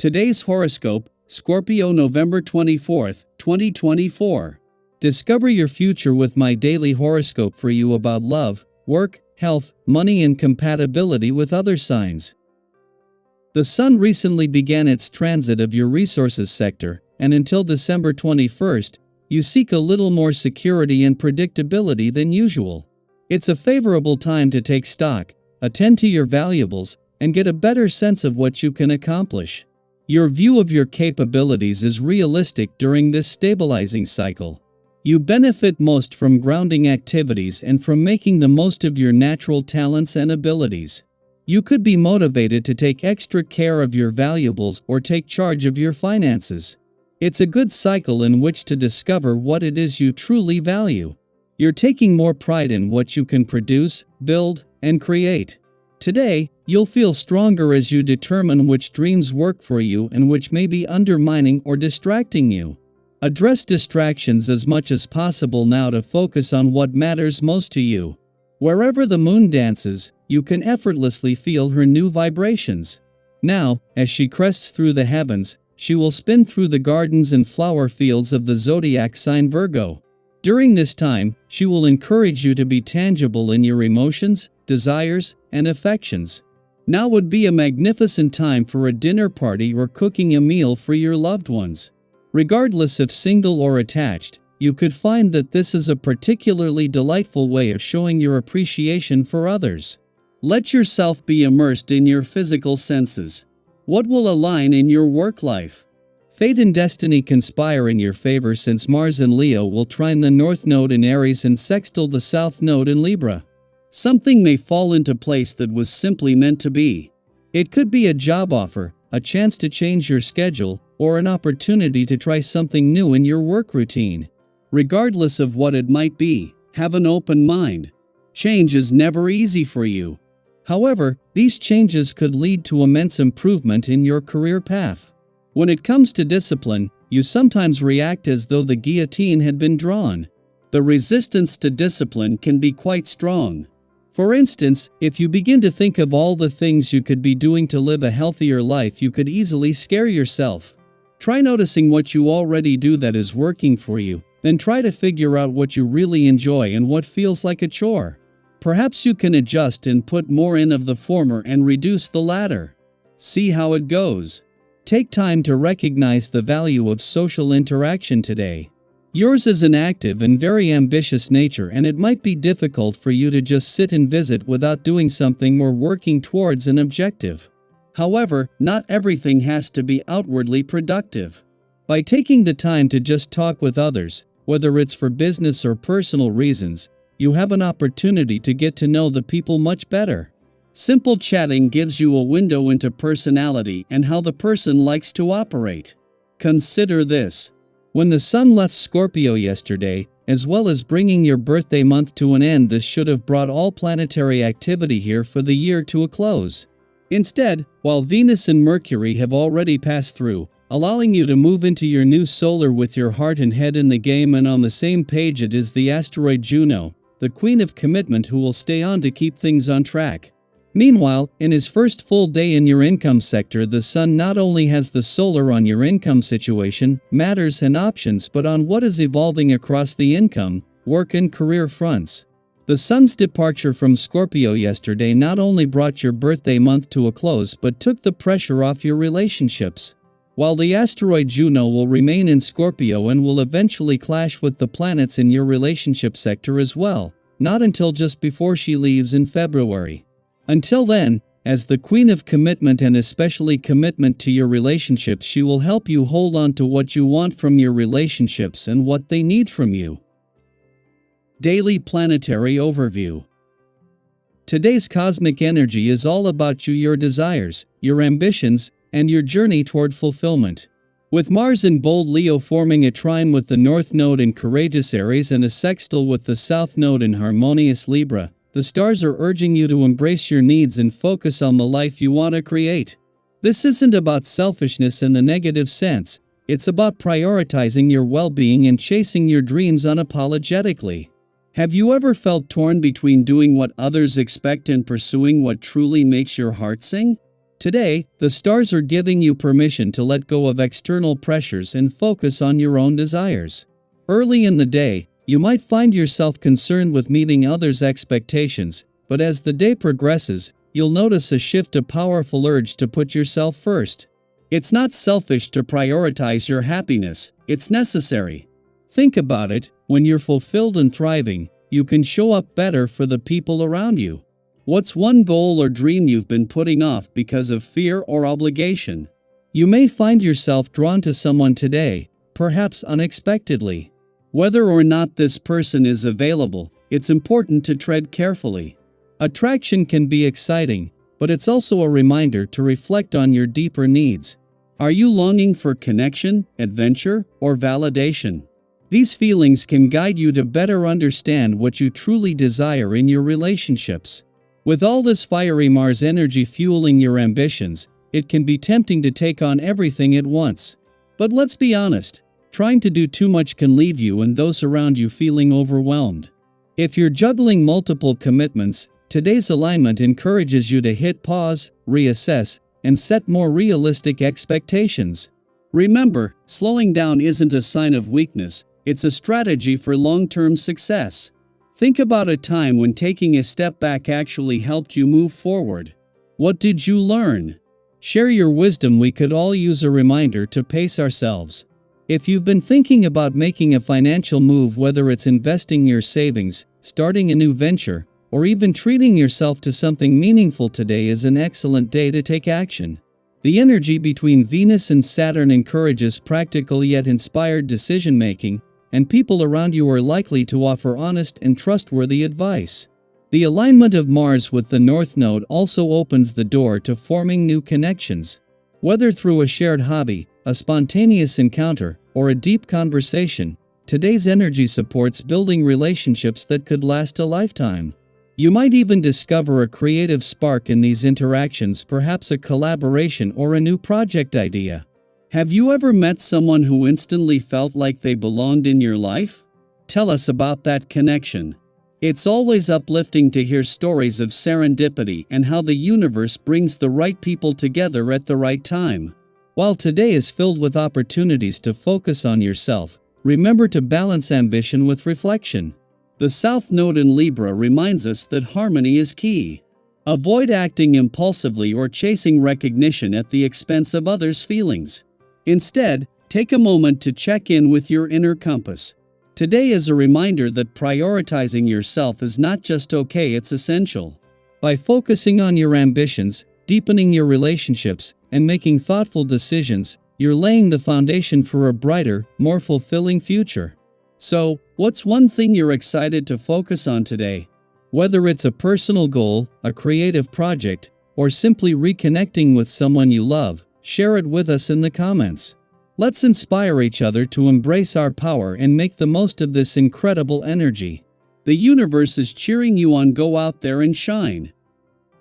Today's horoscope, Scorpio November 24th, 2024. Discover your future with my daily horoscope for you about love, work, health, money and compatibility with other signs. The Sun recently began its transit of your resources sector, and until December 21st, you seek a little more security and predictability than usual. It's a favorable time to take stock, attend to your valuables, and get a better sense of what you can accomplish. Your view of your capabilities is realistic during this stabilizing cycle. You benefit most from grounding activities and from making the most of your natural talents and abilities. You could be motivated to take extra care of your valuables or take charge of your finances. It's a good cycle in which to discover what it is you truly value. You're taking more pride in what you can produce, build, and create. Today, you'll feel stronger as you determine which dreams work for you and which may be undermining or distracting you. Address distractions as much as possible now to focus on what matters most to you. Wherever the moon dances, you can effortlessly feel her new vibrations. Now, as she crests through the heavens, she will spin through the gardens and flower fields of the zodiac sign Virgo. During this time, she will encourage you to be tangible in your emotions, desires, and affections. Now would be a magnificent time for a dinner party or cooking a meal for your loved ones. Regardless if single or attached, you could find that this is a particularly delightful way of showing your appreciation for others. Let yourself be immersed in your physical senses. What will align in your work life? Fate and destiny conspire in your favor since Mars in Leo will trine the North Node in Aries and sextile the South Node in Libra. Something may fall into place that was simply meant to be. It could be a job offer, a chance to change your schedule, or an opportunity to try something new in your work routine. Regardless of what it might be, have an open mind. Change is never easy for you. However, these changes could lead to immense improvement in your career path. When it comes to discipline, you sometimes react as though the guillotine had been drawn. The resistance to discipline can be quite strong. For instance, if you begin to think of all the things you could be doing to live a healthier life, you could easily scare yourself. Try noticing what you already do that is working for you, then try to figure out what you really enjoy and what feels like a chore. Perhaps you can adjust and put more in of the former and reduce the latter. See how it goes. Take time to recognize the value of social interaction today. Yours is an active and very ambitious nature, and it might be difficult for you to just sit and visit without doing something or working towards an objective. However, not everything has to be outwardly productive. By taking the time to just talk with others, whether it's for business or personal reasons, you have an opportunity to get to know the people much better. Simple chatting gives you a window into personality and how the person likes to operate. Consider this. When the Sun left Scorpio yesterday, as well as bringing your birthday month to an end, this should have brought all planetary activity here for the year to a close. Instead, while Venus and Mercury have already passed through, allowing you to move into your new solar with your heart and head in the game and on the same page, it is the asteroid Juno, the queen of commitment, who will stay on to keep things on track. Meanwhile, in his first full day in your income sector, the Sun not only has the solar on your income situation, matters and options, but on what is evolving across the income, work and career fronts. The Sun's departure from Scorpio yesterday not only brought your birthday month to a close but took the pressure off your relationships. While the asteroid Juno will remain in Scorpio and will eventually clash with the planets in your relationship sector as well, not until just before she leaves in February. Until then, as the queen of commitment and especially commitment to your relationships, she will help you hold on to what you want from your relationships and what they need from you. Daily Planetary Overview. Today's cosmic energy is all about you, your desires, your ambitions, and your journey toward fulfillment. With Mars in bold Leo forming a trine with the North Node in courageous Aries and a sextile with the South Node in harmonious Libra, the stars are urging you to embrace your needs and focus on the life you want to create. This isn't about selfishness in the negative sense, it's about prioritizing your well-being and chasing your dreams unapologetically. Have you ever felt torn between doing what others expect and pursuing what truly makes your heart sing? Today, the stars are giving you permission to let go of external pressures and focus on your own desires. Early in the day, you might find yourself concerned with meeting others' expectations, but as the day progresses, you'll notice a shift, a powerful urge to put yourself first. It's not selfish to prioritize your happiness, it's necessary. Think about it, when you're fulfilled and thriving, you can show up better for the people around you. What's one goal or dream you've been putting off because of fear or obligation? You may find yourself drawn to someone today, perhaps unexpectedly. Whether or not this person is available, it's important to tread carefully. Attraction can be exciting, but it's also a reminder to reflect on your deeper needs. Are you longing for connection, adventure, or validation? These feelings can guide you to better understand what you truly desire in your relationships. With all this fiery Mars energy fueling your ambitions, it can be tempting to take on everything at once. But let's be honest, trying to do too much can leave you and those around you feeling overwhelmed. If you're juggling multiple commitments, today's alignment encourages you to hit pause, reassess, and set more realistic expectations. Remember, slowing down isn't a sign of weakness, it's a strategy for long-term success. Think about a time when taking a step back actually helped you move forward. What did you learn? Share your wisdom. We could all use a reminder to pace ourselves. If you've been thinking about making a financial move, whether it's investing your savings, starting a new venture, or even treating yourself to something meaningful, today is an excellent day to take action. The energy between Venus and Saturn encourages practical yet inspired decision-making, and people around you are likely to offer honest and trustworthy advice. The alignment of Mars with the North Node also opens the door to forming new connections. Whether through a shared hobby, a spontaneous encounter, or a deep conversation, today's energy supports building relationships that could last a lifetime. You might even discover a creative spark in these interactions, perhaps a collaboration or a new project idea. Have you ever met someone who instantly felt like they belonged in your life? Tell us about that connection. It's always uplifting to hear stories of serendipity and how the universe brings the right people together at the right time. While today is filled with opportunities to focus on yourself, remember to balance ambition with reflection. The South Node in Libra reminds us that harmony is key. Avoid acting impulsively or chasing recognition at the expense of others' feelings. Instead, take a moment to check in with your inner compass. Today is a reminder that prioritizing yourself is not just okay, it's essential. By focusing on your ambitions, deepening your relationships, and making thoughtful decisions, you're laying the foundation for a brighter, more fulfilling future. So, what's one thing you're excited to focus on today? Whether it's a personal goal, a creative project, or simply reconnecting with someone you love, share it with us in the comments. Let's inspire each other to embrace our power and make the most of this incredible energy. The universe is cheering you on. Go out there and shine.